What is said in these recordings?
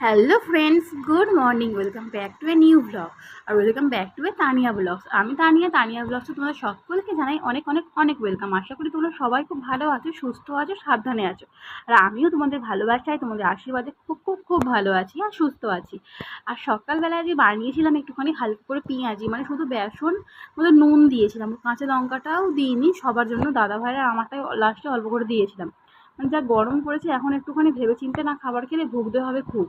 Hello friends, good morning. Welcome back to a new blog আর welcome back to a Tania blogs. আমি তানিয়া ব্লগসে তোমাদের সকলকে জানাই অনেক অনেক অনেক ওয়েলকাম। আশা করি তোমরা সবাই খুব ভালো আছো, সুস্থ আছো, সাবধানে আছো। আর আমিও তোমাদের ভালোবাসায়, তোমাদের আশীর্বাদে খুব খুব খুব ভালো আছি আর সুস্থ আছি। আর সকালবেলায় যে বানিয়েছিলাম একটুখানি হালকা করে পেঁয়াজি, মানে শুধু বেসন মধ্যে নুন দিয়েছিলাম, কাঁচা লঙ্কাটাও দিইনি, সবার জন্য দাদা ভাইরা আমারটাই লাস্টে অল্প করে দিয়েছিলাম। মানে যা গরম পড়েছে, এখন একটুখানি ভেবে চিন্তে না খাবার খেলে ভুগতে হবে খুব।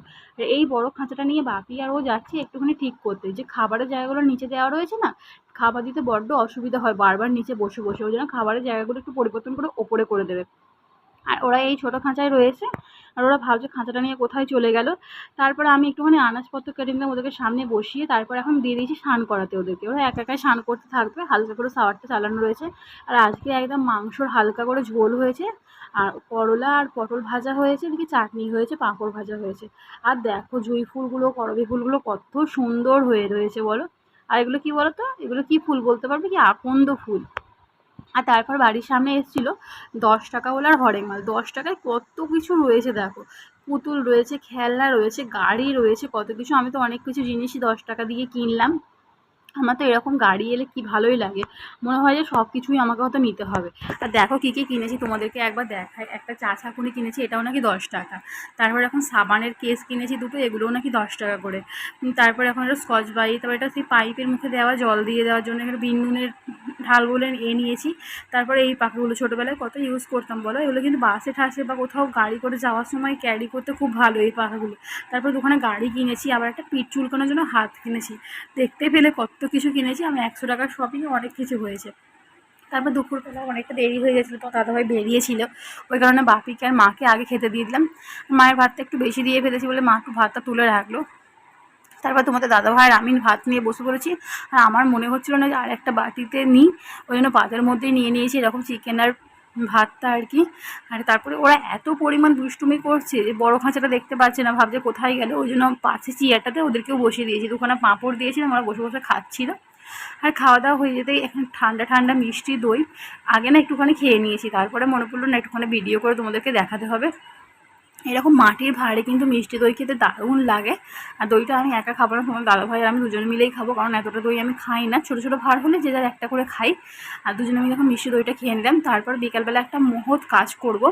এই বড় খাঁচাটা নিয়ে বাপি আর ও যাচ্ছে একটুখানি ঠিক করতে, যে খাবারের জায়গাগুলো নিচে দেওয়া রয়েছে না, খাবার দিতে বড্ড অসুবিধা হয় বারবার নিচে বসে বসে, ওই জন্য খাবারের জায়গাগুলো একটু পরিবর্তন করে ওপরে করে দেবে। আর ওরা এই ছোটো খাঁচায় রয়েছে, আর ওরা ভাবছে খাঁচাটা নিয়ে কোথায় চলে গেল। তারপরে আমি একটুখানি আনাজপত্র কেটে নিলাম ওদেরকে সামনে বসিয়ে, তারপর এখন দিয়ে দিয়েছি স্নান করাতে ওদেরকে। ওরা একা একাই স্নান করতে থাকবে, হালকা করে শাওয়ারটা চালানো রয়েছে। আর আজকে একদম মাংসর হালকা করে ঝোল হয়েছে, আর করলা আর পটল ভাজা হয়েছে, এদিকে চাটনি হয়েছে, পাঁপড় ভাজা হয়েছে। আর দেখো জুঁই ফুলগুলো, করবী ফুলগুলো কত সুন্দর হয়ে রয়েছে বলো। আর এগুলো কি বলো তো, এগুলো কি ফুল বলতে পারবে কি? আকন্দ ফুল। আর তারপর বাড়ির সামনে এসেছিলো 10 টাকাওয়ালার হরেক মাল। 10 টাকায় কত কিছু রয়েছে দেখো, পুতুল রয়েছে, খেলনা রয়েছে, গাড়ি রয়েছে, কত কিছু। আমি তো অনেক কিছু জিনিসই 10 টাকা দিয়ে কিনলাম। আমার তো এরকম গাড়ি এলে কি ভালোই লাগে, মনে হয় যে সব কিছুই আমাকে হয়তো নিতে হবে। আর দেখো কী কী কিনেছি তোমাদেরকে একবার দেখাই। একটা চা ছাঁকুনি কিনেছি, এটাও নাকি 10 টাকা। তারপর এখন সাবানের কেস কিনেছি দুটো, এগুলোও নাকি 10 টাকা করে। তারপর এখন একটা স্কচ ব্রাইট, তারপর এটা সেই পাইপের মুখে দেওয়া জল দিয়ে দেওয়ার জন্য এখানে বিনুনের ঢাল বলে নিয়েছি। তারপরে এই পাখাগুলো ছোটোবেলায় কত ইউজ করতাম বলো, এগুলো কিন্তু বাসে ঠাসে বা কোথাও গাড়ি করে যাওয়ার সময় ক্যারি করতে খুব ভালো এই পাখাগুলো। তারপর দোকানে গাড়ি কিনেছি, আবার একটা পিঠ চুলকানোর জন্য হাত কিনেছি। দেখতে পেলে কত কিছু কিনেছি আমি, 100 টাকার শপিংয়ে অনেক কিছু হয়েছে। তারপর দুপুরবেলা অনেকটা দেরি হয়ে গেছিলো, তো দাদাভাই বেরিয়েছিল, ওই কারণে বাপিকে আর মাকে আগে খেতে দিয়ে দিলাম। মায়ের ভাতটা একটু বেশি দিয়ে ফেলেছি বলে মা একটু ভাতটা তুলে রাখলো। তারপর তোমাদের দাদাভাই আর আমি ভাত নিয়ে বসে পড়েছি। আর আমার মনে হচ্ছিলো না যে আর একটা বাটিতে নিই, ওই জন্য পাতের মধ্যেই নিয়ে নিয়েছি এরকম চিকেন আর ভাতটা আর কি। আর তারপরে ওরা এত পরিমাণ দুষ্টুমি করছে যে বড়ো খাঁচাটা দেখতে পাচ্ছে না, ভাবছে কোথায় গেল, ওই জন্য পাশে চেয়ারটাতে ওদেরকেও বসিয়ে দিয়েছি, দুখানা পাঁপড় দিয়েছিলাম, ওরা বসে বসে খাচ্ছিল। আর খাওয়া দাওয়া হয়ে যেতেই এখন ঠান্ডা ঠান্ডা মিষ্টি দই আগে না একটুখানি খেয়ে নিয়েছি, তারপরে মনে পড়লো না একটুখানি ভিডিও করে তোমাদেরকে দেখাতে হবে। এরকম মাটির ভাঁড়ে কিন্তু মিষ্টি দই খেতে দারুণ লাগে। আর দইটা আমি একা খাবো না, তোমার দাদাভাই আর আমি দুজনে মিলেই খাবো, কারণ এতটা দই আমি খাই না। ছোটো ছোটো ভাঁড় হলে যে যার একটা করে খাই। আর দুজনে মিলে এখন মিষ্টি দইটা খেয়ে নিলাম। তারপর বিকালবেলা একটা মহৎ কাজ করব।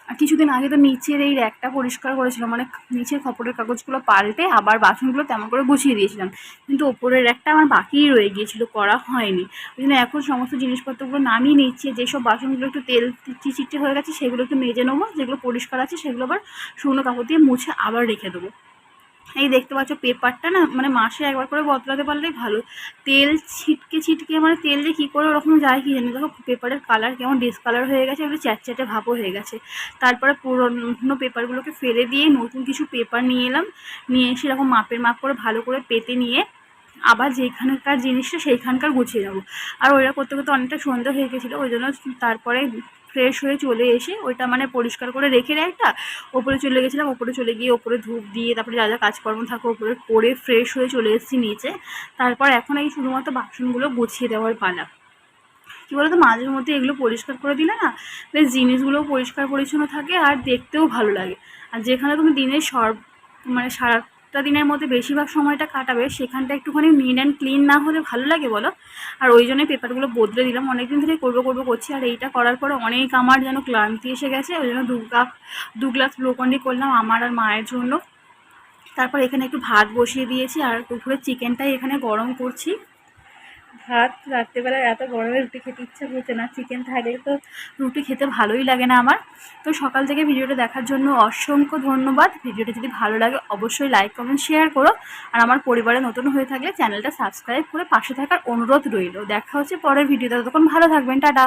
আর কিছুদিন আগে তো নিচের এই র্যাকটা পরিষ্কার করেছিলাম, মানে নিচের খপরের কাগজগুলো পাল্টে আবার বাসনগুলো তেমন করে গুছিয়ে দিয়েছিলাম, কিন্তু ওপরের র্যাকটা আমার বাকিই রয়ে গিয়েছিলো, করা হয়নি। ওই জন্য এখন সমস্ত জিনিসপত্রগুলো নামিয়ে নিচ্ছি। যেসব বাসনগুলো একটু তেল চিটচিটে হয়ে গেছে সেগুলো একটু মেজে নেবো, যেগুলো পরিষ্কার আছে সেগুলো আবার শুকনো কাপড় দিয়ে মুছে আবার রেখে দেবো। এই দেখতে পাচ্ছ পেপারটা না, মানে মাসে একবার করে বদলাতে পারলেই ভালো। তেল ছিটকে ছিটকে, মানে তেল যে কী করে ওরকম যায় কি জানি। দেখো পেপারের কালার কেমন ডিসকালার হয়ে গেছে, একটু চ্যাটচ্যাটে ভাবও হয়ে গেছে। তারপরে পুরোনো পেপারগুলোকে ফেলে দিয়ে নতুন কিছু পেপার নিয়ে এলাম, নিয়ে এসে এরকম মাপের মাপ করে ভালো করে পেতে নিয়ে আবার যেখানকার জিনিসটা সেইখানকার গুছিয়ে নেবো। আর ওইটা করতে করতে অনেকটা সন্ধ্যা হয়ে গেছিলো, ওই জন্য তারপরে ফ্রেশ হয়ে চলে এসে ওইটা মানে পরিষ্কার করে রেখে একটা ওপরে চলে গেছিলাম। ওপরে চলে গিয়ে ওপরে ধূপ দিয়ে তারপরে যা যা কাজকর্ম থাকে ওপরে করে ফ্রেশ হয়ে চলে এসেছি নিচে। তারপর এখন এই শুধুমাত্র বাসনগুলো গুছিয়ে দেওয়ার পালা। কী বলো তো, মাঝে মধ্যে এগুলো পরিষ্কার করে দিলে না বেশ জিনিসগুলোও পরিষ্কার পরিচ্ছন্ন থাকে আর দেখতেও ভালো লাগে। আর যেখানে তুমি দিনের মানে সারাটা দিনের মধ্যে বেশিরভাগ সময়টা কাটাবে, সেখানটা একটুখানি নিট অ্যান্ড ক্লিন না হলে ভালো লাগে বলো। আর ওই জন্যই পেপারগুলো বদলে দিলাম, অনেকদিন ধরে করবো করছি। আর এইটা করার পরে অনেক আমার যেন ক্লান্তি এসে গেছে, ওই জন্য 2 গ্লাস গ্লুকন-ডি করলাম আমার আর মায়ের জন্য। তারপর এখানে একটু ভাত বসিয়ে দিয়েছি, আর দুপুরে চিকেনটাই এখানে গরম করছি। ভাত রাত্রেবেলায় এত গরমে রুটি খেতে ইচ্ছা করছে না, চিকেন থাকলে তো রুটি খেতে ভালোই লাগে না আমার। তো সকাল থেকে ভিডিওটা দেখার জন্য অসংখ্য ধন্যবাদ। ভিডিওটা যদি ভালো লাগে অবশ্যই লাইক কমেন্ট শেয়ার করো। আর আমার পরিবারে নতুন হয়ে থাকলে চ্যানেলটা সাবস্ক্রাইব করে পাশে থাকার অনুরোধ রইল। দেখা হচ্ছে পরের ভিডিওতে, ততক্ষণ ভালো থাকবেন, টাটা।